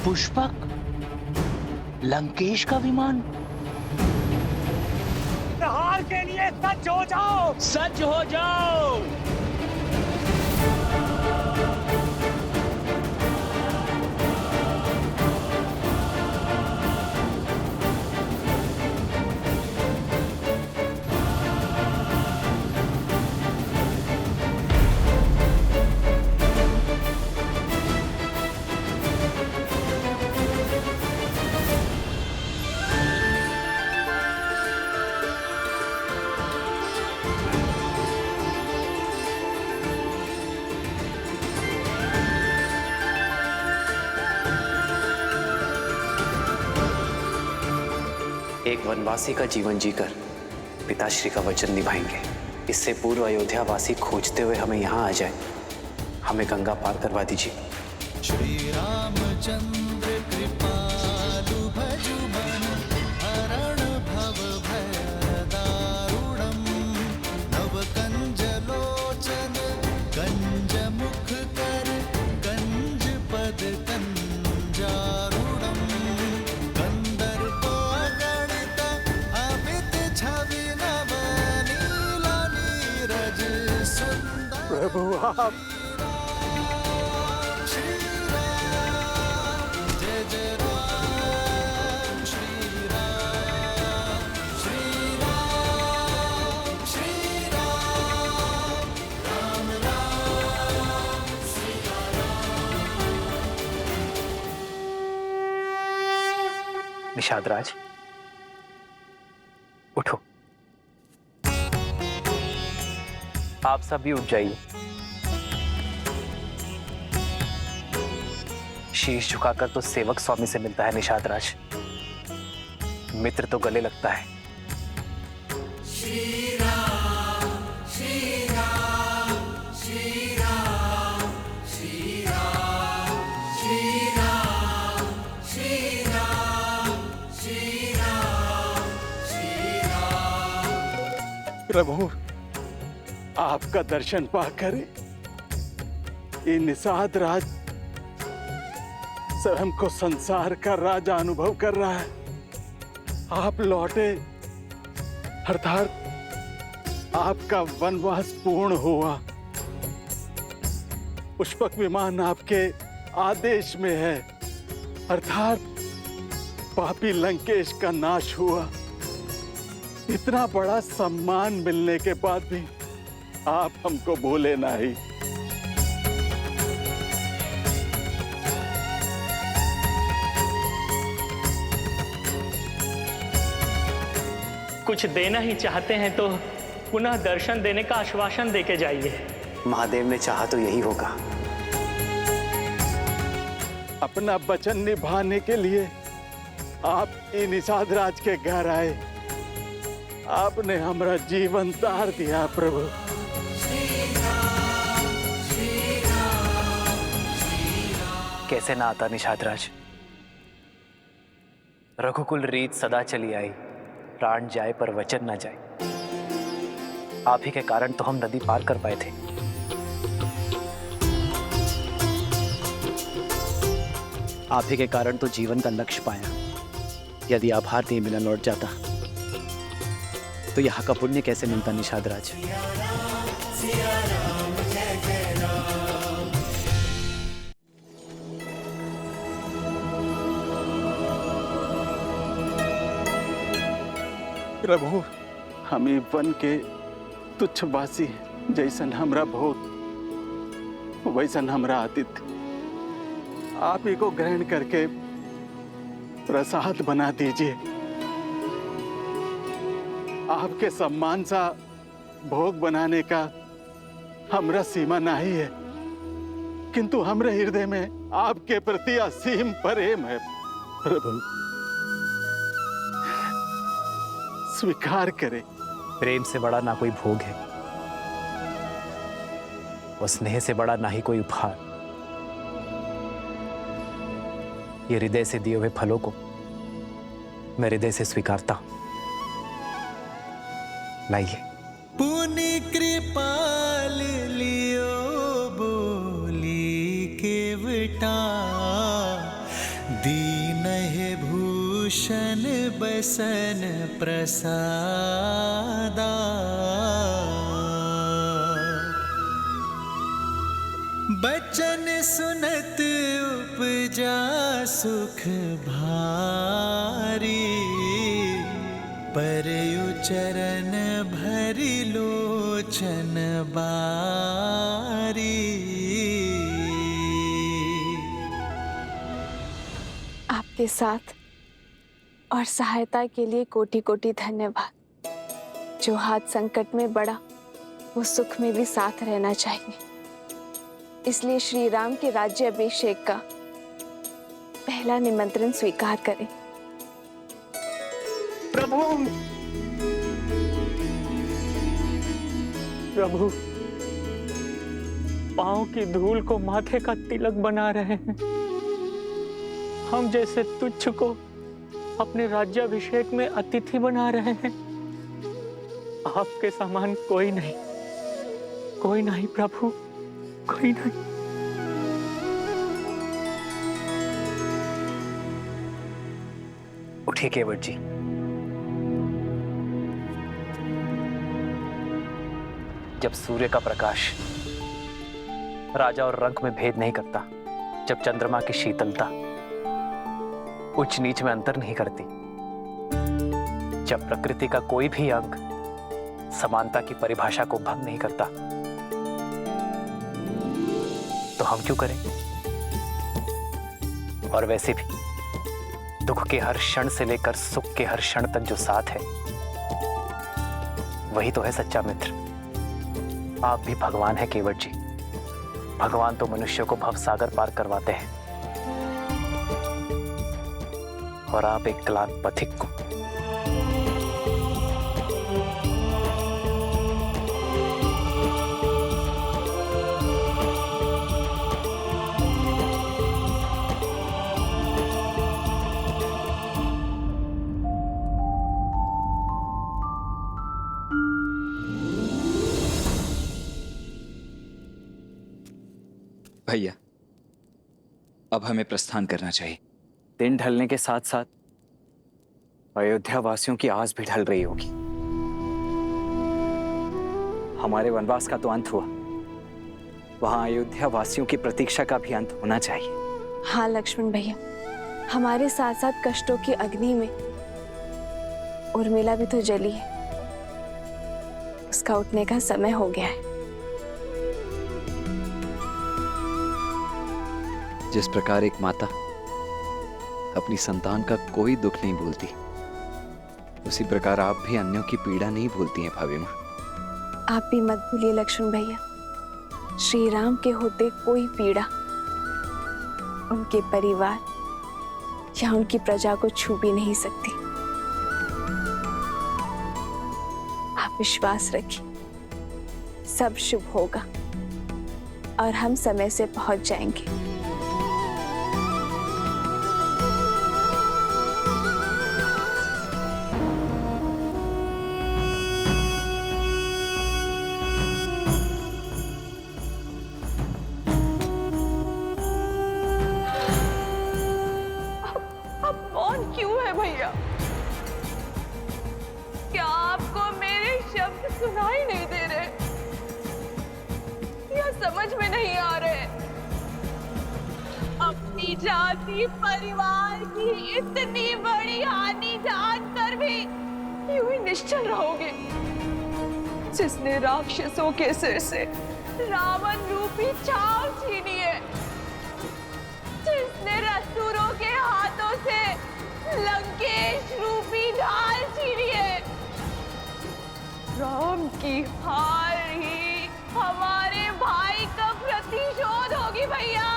पुष्पक, लंकेश का विमान। हार के लिए सज्ज हो जाओ, सज्ज हो जाओ। एक वनवासी का जीवन जीकर पिताश्री का वचन निभाएंगे। इससे पूर्व अयोध्या वासी खोजते हुए हमें यहाँ आ जाए। हमें गंगा पार करवा दीजिए। श्री रामचंद्र कृपालु भजु मन हरण भव भय दारुणम नव कंज लोचन कंज मुख कर कंज पद कंजारुणम कंदर्प गणित अमित छवि नव नीला नीरज सुंदर। प्रभु आप निषाद राज, उठो। आप सभी उठ जाइए। शीश झुकाकर तो सेवक स्वामी से मिलता है निषाद राज, मित्र तो गले लगता है। प्रभु आपका दर्शन पाकर ये निषाद राज स्वयं को संसार का राजा अनुभव कर रहा है। आप लौटे अर्थात आपका वनवास पूर्ण हुआ। पुष्पक विमान आपके आदेश में है, अर्थात पापी लंकेश का नाश हुआ। इतना बड़ा सम्मान मिलने के बाद भी आप हमको भूले नहीं। कुछ देना ही चाहते हैं तो पुनः दर्शन देने का आश्वासन देके जाइए। महादेव ने चाहा तो यही होगा। अपना वचन निभाने के लिए आप निषाद राज के घर आए। आपने हमारा जीवन तार दिया प्रभु। कैसे ना आता निषाद राज। रघुकुल रीत सदा चली आई, प्राण जाए पर वचन ना जाए। आप ही के कारण तो हम नदी पार कर पाए थे। आप ही के कारण तो जीवन का लक्ष्य पाया। यदि आभार नहीं मिला लौट जाता तो यहाँ का पुण्य कैसे मिलता निषाद राज। प्रभु हमें वन के तुच्छवासी जैसन हमरा भोग वैसन हमरा आतिथ्य आप ही को ग्रहण करके प्रसाद बना दीजिए। आपके सम्मान सा भोग बनाने का हमरा सीमा नहीं है, किंतु हमरे हृदय में आपके प्रति असीम प्रेम है। प्रभु स्वीकार करें। प्रेम से बड़ा ना कोई भोग है और स्नेह से बड़ा ना ही कोई उपहार। ये हृदय से दिए हुए फलों को मैं हृदय से स्वीकारता हूं। लाइए। पुनि कृपाल लियो बोली केवटा दीनहि भूषण बसन प्रसादा, बचन सुनत उपजा सुख भारी, परयु चरण भरि लोचन बारी। आपके साथ और सहायता के लिए कोटि कोटि धन्यवाद। जो हाथ संकट में बड़ा वो सुख में भी साथ रहना चाहिए। इसलिए श्री राम के राज्य अभिषेक का पहला निमंत्रण स्वीकार करें। प्रभु प्रभु, पांव की धूल को माथे का तिलक बना रहे हैं। हम जैसे तुच्छ को अपने राज्याभिषेक में अतिथि बना रहे हैं। आपके समान कोई नहीं, कोई नहीं प्रभु, कोई नहीं। उठिए केवट जी। जब सूर्य का प्रकाश राजा और रंक में भेद नहीं करता, जब चंद्रमा की शीतलता उच्च नीच में अंतर नहीं करती, जब प्रकृति का कोई भी अंग समानता की परिभाषा को भंग नहीं करता, तो हम क्यों करें? और वैसे भी दुख के हर क्षण से लेकर सुख के हर क्षण तक जो साथ है, वही तो है सच्चा मित्र। आप भी भगवान हैं केवट जी। भगवान तो मनुष्य को भवसागर पार करवाते हैं, और आप एक क्लांत पथिक को। भैया, अब हमें प्रस्थान करना चाहिए। दिन ढलने के साथ साथ अयोध्या वासियों की आस भी ढल रही होगी। हमारे वनवास का तो अंत हुआ, वहां अयोध्या वासियों की प्रतीक्षा का भी अंत होना चाहिए। हाँ लक्ष्मण भैया, हमारे साथ साथ कष्टों की अग्नि में उर्मिला भी तो जली है। उसका उठने का समय हो गया है। जिस प्रकार एक माता अपनी संतान का कोई दुख नहीं भूलती, उसी प्रकार आप भी अन्यों की पीड़ा नहीं भूलती हैं भाभी माँ। आप भी मत भूलिए लक्ष्मण भैया, श्री राम के होते कोई पीड़ा उनके परिवार या उनकी प्रजा को छू भी नहीं सकती। आप विश्वास रखिए, सब शुभ होगा और हम समय से पहुंच जाएंगे। भैया, क्या आपको मेरे शब्द सुनाई नहीं दे रहे या समझ में नहीं आ रहे? अपनी जाति परिवार की इतनी बड़ी हानि जानकर भी यूं ही निश्चल रहोगे? जिसने राक्षसों के सिर से रावण रूपी छाव छीनी है, जिसने असुरों के हाथों से लंकेश रूपी ढाल छीनी है, राम की हार ही हमारे भाई का प्रतिशोध होगी भैया,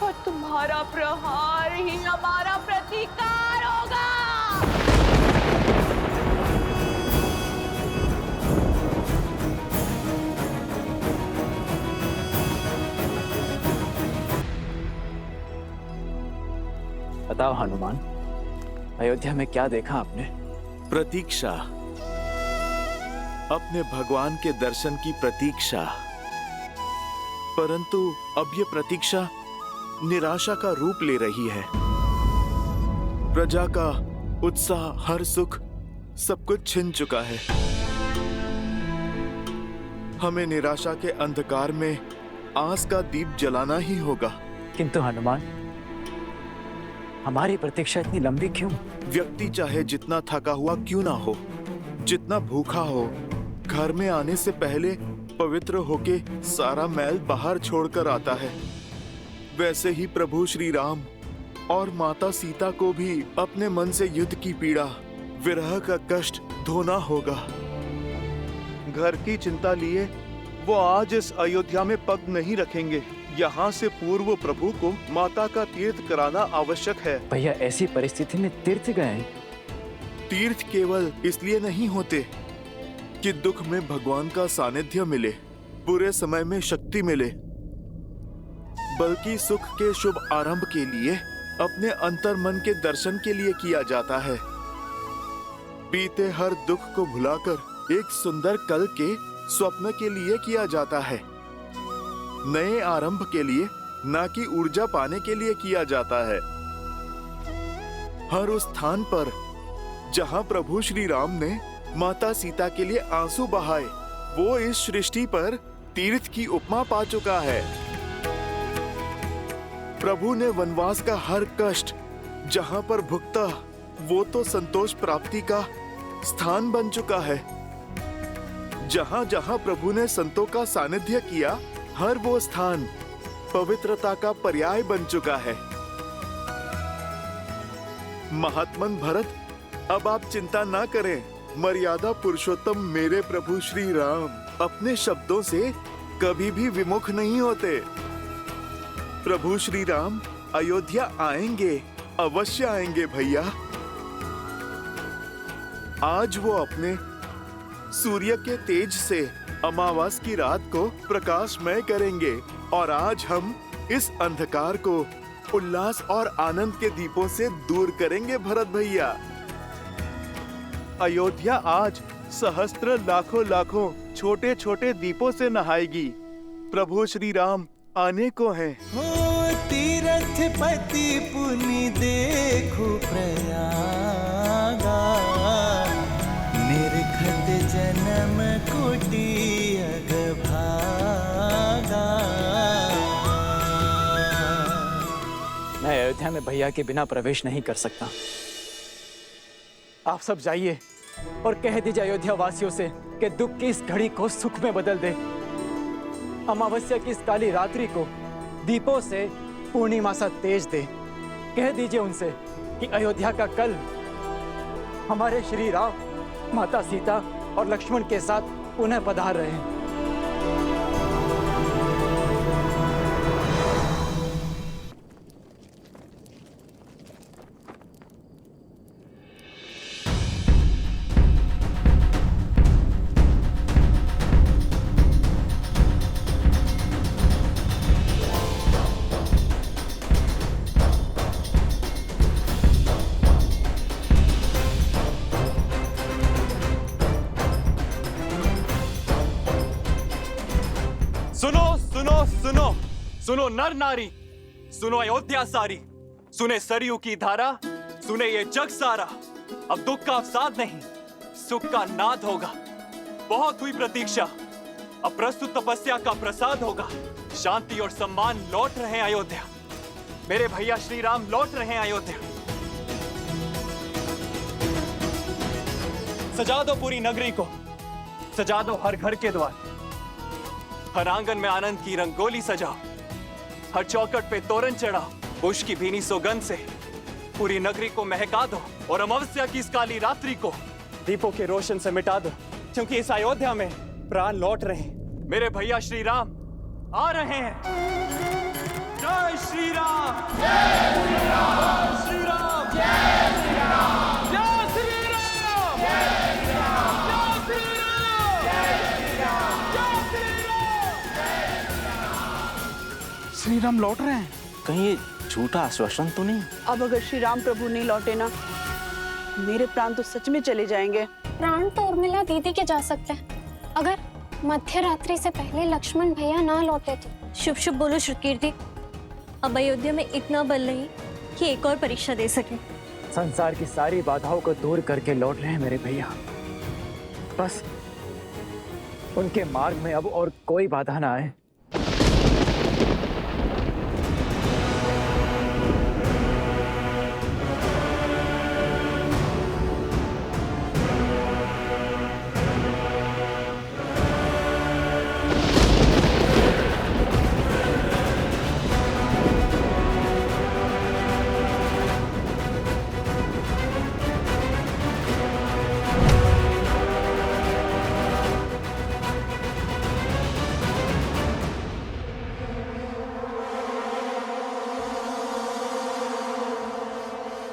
और तुम्हारा प्रहार ही हमारा प्रतिकार होगा। बताओ हनुमान, अयोध्या में क्या देखा आपने? प्रतीक्षा, अपने भगवान के दर्शन की प्रतीक्षा। परंतु अब ये प्रतीक्षा निराशा का रूप ले रही है। प्रजा का उत्साह, हर सुख, सब कुछ छिन चुका है। हमें निराशा के अंधकार में आस का दीप जलाना ही होगा। किंतु हनुमान, हमारी प्रतीक्षा इतनी लंबी क्यों? व्यक्ति चाहे जितना थका हुआ क्यों ना हो, जितना भूखा हो, घर में आने से पहले पवित्र होके सारा मैल बाहर छोड़कर आता है। वैसे ही प्रभु श्री राम और माता सीता को भी अपने मन से युद्ध की पीड़ा, विरह का कष्ट धोना होगा। घर की चिंता लिए वो आज इस अयोध्या में पग नहीं रखेंगे। यहाँ से पूर्व प्रभु को माता का तीर्थ कराना आवश्यक है। भैया, ऐसी परिस्थिति में तीर्थ गए? तीर्थ केवल इसलिए नहीं होते कि दुख में भगवान का सानिध्य मिले, बुरे समय में शक्ति मिले, बल्कि सुख के शुभ आरंभ के लिए, अपने अंतर मन के दर्शन के लिए किया जाता है। बीते हर दुख को भुलाकर एक सुंदर कल के स्वप्न के लिए किया जाता है। नए आरंभ के लिए, ना कि ऊर्जा पाने के लिए किया जाता है। हर उस स्थान पर जहां प्रभु श्री राम ने माता सीता के लिए आंसू बहाए, वो इस सृष्टि पर तीर्थ की उपमा पा चुका है। प्रभु ने वनवास का हर कष्ट जहां पर भुगता, वो तो संतोष प्राप्ति का स्थान बन चुका है। जहां जहां प्रभु ने संतों का सानिध्य किया, हर वो स्थान पवित्रता का पर्याय बन चुका है। महात्मन भरत, अब आप चिंता ना करें। मर्यादा पुरुषोत्तम मेरे प्रभु श्री राम अपने शब्दों से कभी भी विमुख नहीं होते। प्रभु श्री राम अयोध्या आएंगे, अवश्य आएंगे भैया। आज वो अपने सूर्य के तेज से अमावस की रात को प्रकाशमय करेंगे, और आज हम इस अंधकार को उल्लास और आनंद के दीपों से दूर करेंगे भरत भैया। अयोध्या आज सहस्त्र लाखों लाखों छोटे छोटे दीपों से नहाएगी। प्रभु श्री राम आने को हैं। हो तीरथ पति पुनि देखो प्रयागा, निर्घट जन्म कोटि अगभागा। मैं अयोध्या में भैया के बिना प्रवेश नहीं कर सकता। आप सब जाइए और कह दीजिए अयोध्या वासियों से कि दुख की इस घड़ी को सुख में बदल दे। अमावस्या की इस काली रात्रि को दीपों से पूर्णिमा सा तेज दे। कह दीजिए उनसे कि अयोध्या का कल हमारे श्री राम, माता सीता और लक्ष्मण के साथ पुनः पधार रहे हैं। सुनो सुनो सुनो, सुनो नर नारी, सुनो अयोध्या सारी, सुने सरयू की धारा, सुने ये जग सारा। अब दुख का अवसाद नहीं, सुख का नाद होगा। बहुत हुई प्रतीक्षा, अब प्रस्तुत तपस्या का प्रसाद होगा। शांति और सम्मान लौट रहे हैं अयोध्या। मेरे भैया श्री राम लौट रहे हैं अयोध्या। सजा दो पूरी नगरी को, सजा दो हर घर के द्वार, हर आंगन में आनंद की रंगोली सजाओ, हर चौखट पे तोरण चढ़ाओ। पुष्प की भीनी सुगंध से पूरी नगरी को महका दो, और अमावस्या की इस काली रात्रि को दीपों के रोशन से मिटा दो, क्योंकि इस अयोध्या में प्राण लौट रहे हैं। मेरे भैया श्री राम आ रहे हैं। जय श्री राम, जय श्री राम, श्री राम, जय श्री राम, जय श्री राम, जय श्री राम, जय श्री राम, जय श्री राम, जय श्री राम। श्री राम लौट रहे हैं। कहीं ये झूठा आश्वासन तो नहीं? अब अगर श्री राम प्रभु नहीं लौटे ना, मेरे प्राण तो सच में चले जाएंगे। प्राण तो उर्मिला दीदी के जा सकते हैं, अगर मध्य रात्रि से पहले लक्ष्मण भैया ना लौटे तो। शुभ शुभ बोलो श्रीकीर्ति। अब अयोध्या में इतना बल नहीं कि एक और परीक्षा दे सके। संसार की सारी बाधाओं को दूर करके लौट रहे हैं मेरे भैया। बस उनके मार्ग में अब और कोई बाधा ना आए।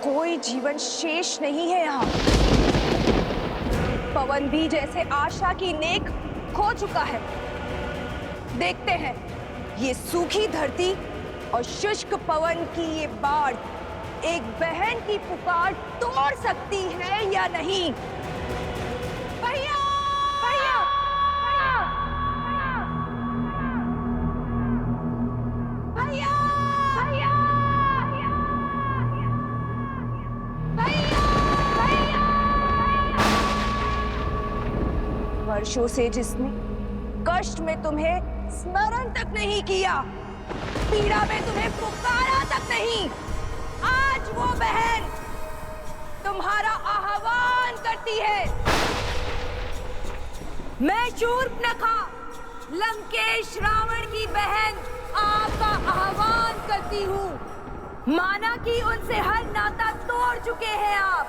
कोई जीवन शेष नहीं है यहाँ। पवन भी जैसे आशा की नेक खो चुका है। देखते हैं ये सूखी धरती और शुष्क पवन की ये बाढ़ एक बहन की पुकार तोड़ सकती है या नहीं। भैया, भैया, भैया, भैया, भैया, वर्षों से जिसने कष्ट में तुम्हें स्मरण तक नहीं किया, पीड़ा में तुम्हें पुकारा तक नहीं, आज वो बहन तुम्हारा आह्वान करती है। मैं शूर्पणखा, लंकेश रावण की बहन, आपका आह्वान करती हूँ। माना कि उनसे हर नाता तोड़ चुके हैं आप,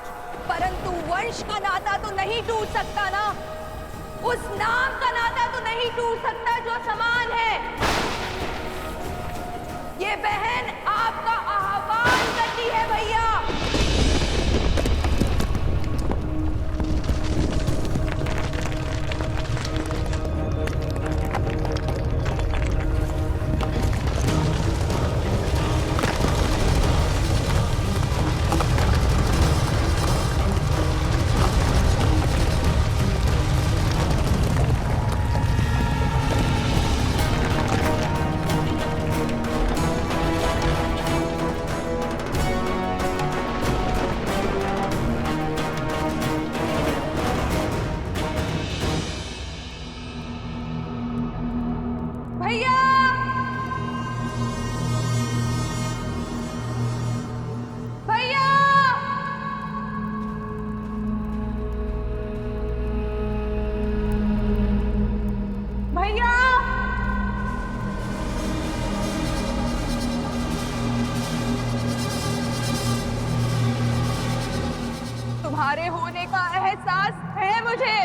परंतु वंश का नाता तो नहीं टूट सकता ना। उस नाम का नाता तो नहीं टूट सकता जो समान है। ये बहन आपका आह्वान करती है भैया। भैया, भैया, भैया, तुम्हारे होने का एहसास है मुझे।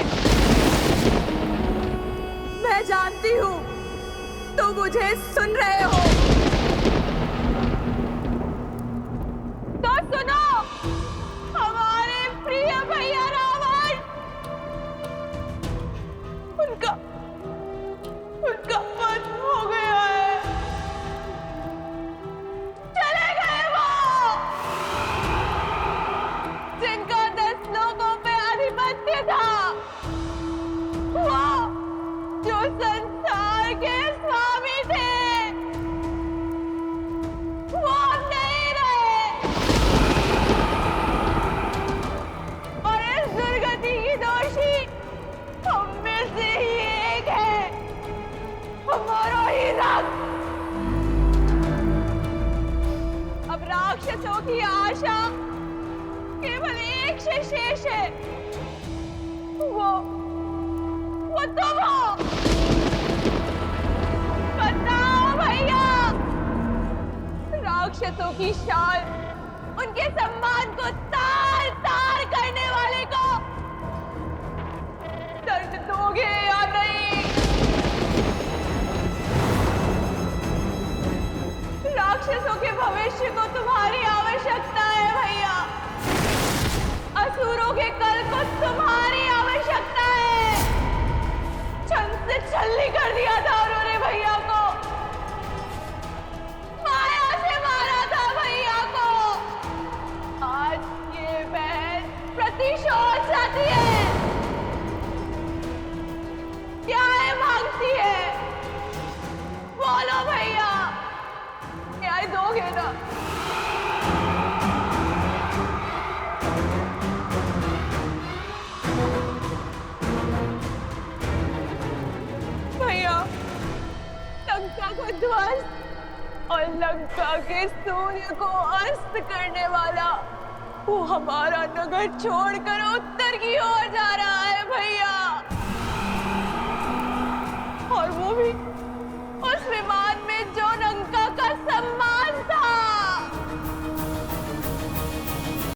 मैं जानती हूँ तो मुझे सुन रहे हो। तो सुनो, हमारे प्रिय भैया रावण, उनका वध हो गया है। चले गए वो जिनका 10 लोगों पे आधिपत्य था, वो जो संसार के स्वामी थे, वो अब नहीं रहे। और इस दुर्गति की दोषी हम में से ही एक है, हमारा ही रक्त। अब राक्षसों की आशा केवल एक से शेष है, वो तुम हो। बताओ भैया, राक्षसों की शान उनके सम्मान को तार तार करने वाले को दर्द दोगे या नहीं? राक्षसों के भविष्य को तुम्हारी आवश्यकता है भैया। असुरों के कल को तुम्हारी आवश्यकता है। छल से छल्ली कर दिया था उन्होंने भैया को, माया से मारा था भैया को। आज ये बहन प्रतिशोध चाहती है, न्याय मांगती है। बोलो भैया, न्याय दोगे ध्वस्त और लंका के सूर्य को अस्त करने वाला वो हमारा नगर छोड़कर उत्तर की ओर जा रहा है भैया।